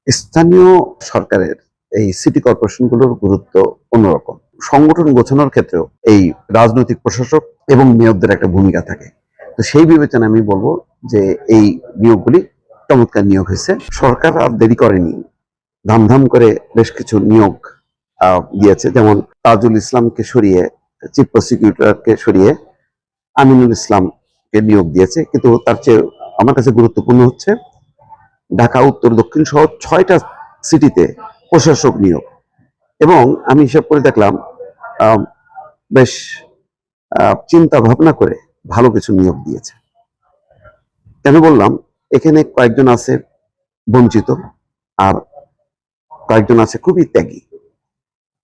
স্থানীয় সরকারের এই সিটি কর্পোরেশনগুলোর গুরুত্ব অন্যরকম। সংগঠন গোছানোর ক্ষেত্রেও এই রাজনৈতিক প্রশাসক এবং মেয়রদের একটা ভূমিকা থাকে। তো সেই বিবেচনায় আমি বলবো যে এই নিয়োগগুলি চমৎকার নিয়োগ হয়েছে। সরকার আর দেরি করেনি, ধামধাম করে বেশ কিছু নিয়োগ দিয়েছে। যেমন তাজুল ইসলামকে সরিয়ে, চিফ প্রসিকিউটরকে সরিয়ে আমিনুল ইসলামকে নিয়োগ দিয়েছে। কিন্তু তার চেয়ে আমার কাছে গুরুত্বপূর্ণ হচ্ছে ঢাকা উত্তর দক্ষিণ সহ 6টা সিটিতে প্রশাসক নিয়োগ। এবং আমি হিসাব করে দেখলাম আহ, বেশ চিন্তা ভাবনা করে ভালো কিছু নিয়োগ দিয়েছে। কেন বললাম, এখানে কয়েকজন আছে বঞ্চিত, আর কয়েকজন আছে খুবই ত্যাগী।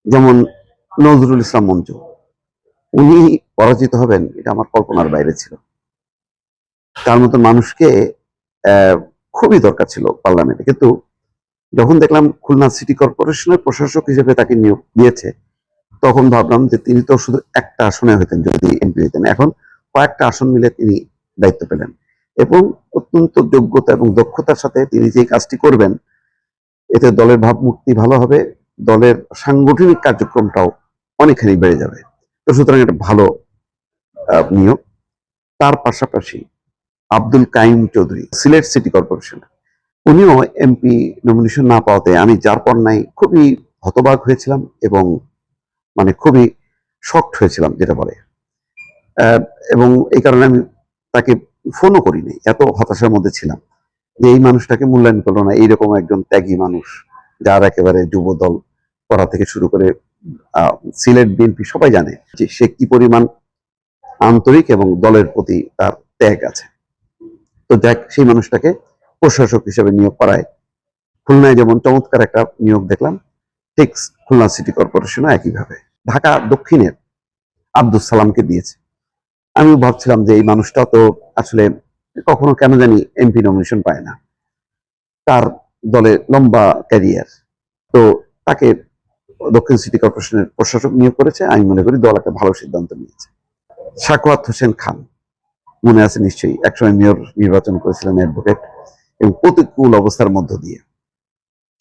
যেমন নজরুল ইসলাম মঞ্জু, উনি পরাজিত হবেন এটা আমার কল্পনার বাইরে ছিল। তার মতো মানুষকে আহ, খুবই দরকার ছিল পার্লামেন্টে। কিন্তু যখন দেখলাম খুলনা সিটি কর্পোরেশনের প্রশাসক হিসেবে তাকে নিয়োগ দিয়েছে, তখন ভাবলাম যে তিনি তো শুধু একটা আসনে হইতেন যদি এমপি হইতেন, এখন কয়েকটা আসন মিলে তিনি দায়িত্ব পেলেন এবং অত্যন্ত যোগ্যতা এবং দক্ষতার সাথে তিনি যে কাজটি করবেন, এতে দলের ভাবমূর্তি ভালো হবে, দলের সাংগঠনিক কার্যক্রমটাও অনেকখানি বেড়ে যাবে। তো সুতরাং এটা ভালো নিয়োগ। তার পাশাপাশি আব্দুল কাইম চৌধুরী, সিলেট সিটি কর্পোরেশন, উনিও এমপি নমিনেশন না পাওয়াতে আমি যার পর নাই খুবই হতবাক হয়েছিলাম এবং মানে খুবই শকড হয়েছিলাম যেটা বলে। আহ, এবং এই কারণে আমি তাকে ফোনও করিনি, এত হতাশার মধ্যে ছিলাম যে এই মানুষটাকে মূল্যায়ন করলো না। এইরকম একজন ত্যাগী মানুষ, যার একেবারে যুব দল করা থেকে শুরু করে সিলেট বিএনপি সবাই জানে যে সে কি পরিমাণ আন্তরিক এবং দলের প্রতি তার ত্যাগ আছে। তো যাক, সেই মানুষটাকে প্রশাসক হিসেবে নিয়োগ করায় খুলনায় যেমন চমৎকার একটা নিয়োগ দেখলাম, ঠিক খুলনা সিটি কর্পোরেশনও একইভাবে ঢাকা দক্ষিণের আব্দুল সালামকে দিয়েছে। আমিও ভাবছিলাম যে এই মানুষটা তো আসলে কখনো কেন জানি এমপি নমিনেশন পায় না, তার দলে লম্বা ক্যারিয়ার। তো তাকে দক্ষিণ সিটি কর্পোরেশনের প্রশাসক নিয়োগ করেছে। আমি মনে করি দল একটা ভালো সিদ্ধান্ত নিয়েছে। সাখাওয়াত হোসেন খান, মনে আছে নিশ্চয়ই, একসময় মেয়র নির্বাচন করেছিলেন অ্যাডভোকেট, এবং প্রতিকূল অবস্থার মধ্য দিয়ে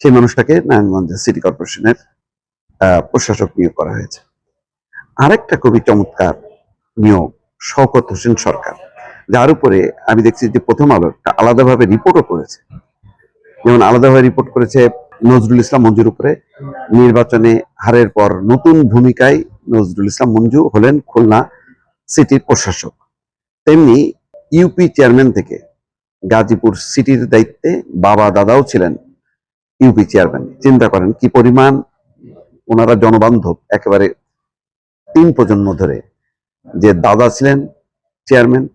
সেই মানুষটাকে নারায়ণগঞ্জ সিটি কর্পোরেশনের প্রশাসক নিয়োগ করা হয়েছে। আরেকটা খুবই চমৎকার নিয়োগ শওকত হোসেন সরকার, যার উপরে আমি দেখছি যে প্রথম আলো একটা আলাদাভাবে রিপোর্টও করেছে। যেমন আলাদাভাবে রিপোর্ট করেছে নজরুল ইসলাম মঞ্জুর উপরে, নির্বাচনে হারের পর নতুন ভূমিকায় নজরুল ইসলাম মঞ্জু হলেন খুলনা সিটির প্রশাসক। তেমনি ইউপি চেয়ারম্যান থেকে গাজীপুর সিটির দায়িত্বে বাবা দাদাও ছিলেন ইউপি চেয়ারম্যান। চিন্তা করেন কি পরিমাণ ওনারা জনবান্ধব, একেবারে 3 প্রজন্ম ধরে, যে দাদা ছিলেন চেয়ারম্যান,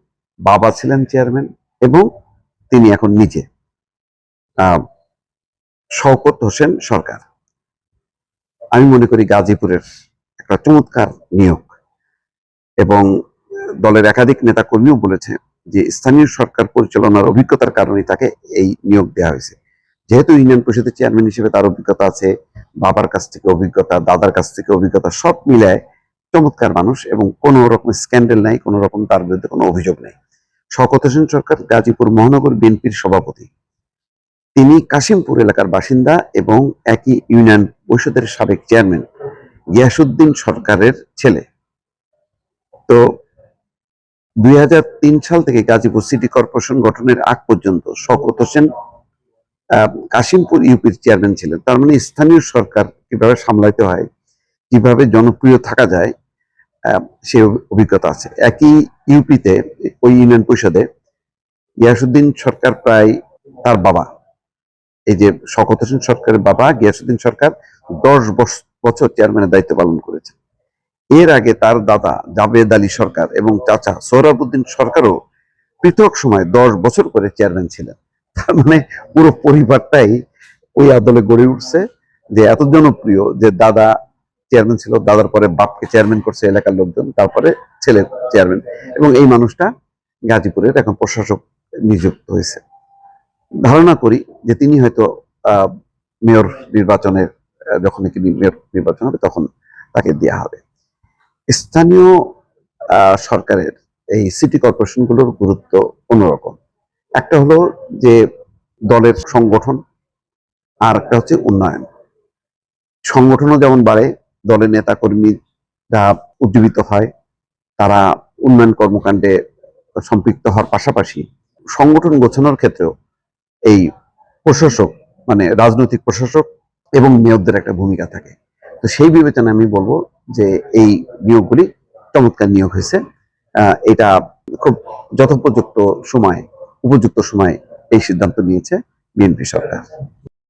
বাবা ছিলেন চেয়ারম্যান, এবং তিনি এখন নিজে শওকত হোসেন সরকার। আমি মনে করি গাজীপুরের একটা চমৎকার নিয়োগ। এবং দলের একাধিক নেতা কর্মীও বলেছে যে স্থানীয় সরকার পরিচালনার অভিজ্ঞতার কারণে তাকে এই নিয়োগ দেওয়া হয়েছে। যেহেতু ইউনিয়ন পরিষদের চেয়ারম্যান হিসেবে তার অভিজ্ঞতা আছে, বাবার কাছ থেকে অভিজ্ঞতা, দাদার কাছ থেকে অভিজ্ঞতা, সব মিলায় চমৎকার মানুষ এবং কোনো রকম স্ক্যান্ডেল নাই, কোনো রকম তার বিরুদ্ধে কোনো অভিযোগ নেই। শওকত হোসেন সরকার গাজীপুর মহানগর বিএনপির সভাপতি। তিনি কাশিমপুর এলাকার বাসিন্দা এবং একই ইউনিয়ন পরিষদের সাবেক চেয়ারম্যান গিয়াসউদ্দিন সরকারের ছেলে। তো 2003 সাল থেকে গাজীপুর সিটি কর্পোরেশন গঠনের আগ পর্যন্ত শওকত হোসেন কাশিমপুর ইউপির চেয়ারম্যান ছিলেন। তার মানে স্থানীয় সরকার কিভাবে সামলাইতে হয়, কিভাবে জনপ্রিয় থাকা যায়, সে অভিজ্ঞতা আছে। একই ইউপিতে, ওই ইউনিয়ন পরিষদে গিয়াসউদ্দিন সরকার প্রায়, তার বাবা, এই যে শওকত হোসেন সরকারের বাবা গিয়াসউদ্দিন সরকার 10 বছর চেয়ারম্যানের দায়িত্ব পালন করেছেন। এর আগে তার দাদা জাবেদ আলী সরকার এবং চাচা সোহরাবুদ্দিন সরকারও পৃথক সময় 10 বছর করে চেয়ারম্যান ছিলেন। তার মানে পুরো পরিবারটাই ওই আদলে গড়ে উঠছে, যে এত জনপ্রিয় যে দাদা চেয়ারম্যান ছিল, দাদার পরে বাপকে চেয়ারম্যান করছে এলাকার লোকজন, তারপরে ছেলে চেয়ারম্যান, এবং এই মানুষটা গাজীপুরের এখন প্রশাসক নিযুক্ত হয়েছে। ধারণা করি যে তিনি হয়তো মেয়র নির্বাচনের, যখন মেয়র নির্বাচন হবে তখন তাকে দেওয়া হবে। স্থানীয় সরকারের এই সিটি কর্পোরেশনগুলোর গুরুত্ব অন্যরকম। একটা হলো যে দলের সংগঠন, আর একটা হচ্ছে উন্নয়ন। সংগঠনও যেমন বাড়ে, দলের নেতা কর্মীরা উজ্জীবিত হয়, তারা উন্নয়ন কর্মকাণ্ডে সম্পৃক্ত হওয়ার পাশাপাশি সংগঠন গোছানোর ক্ষেত্রেও এই প্রশাসক, মানে রাজনৈতিক প্রশাসক এবং মেয়রদের একটা ভূমিকা থাকে। তো সেই বিবেচনায় আমি বলবো যে এই নিয়োগগুলি চমৎকার নিয়োগ হয়েছে। এটা খুব যথোপযুক্ত সময়, উপযুক্ত সময় এই সিদ্ধান্ত নিয়েছে বিএনপি সরকার।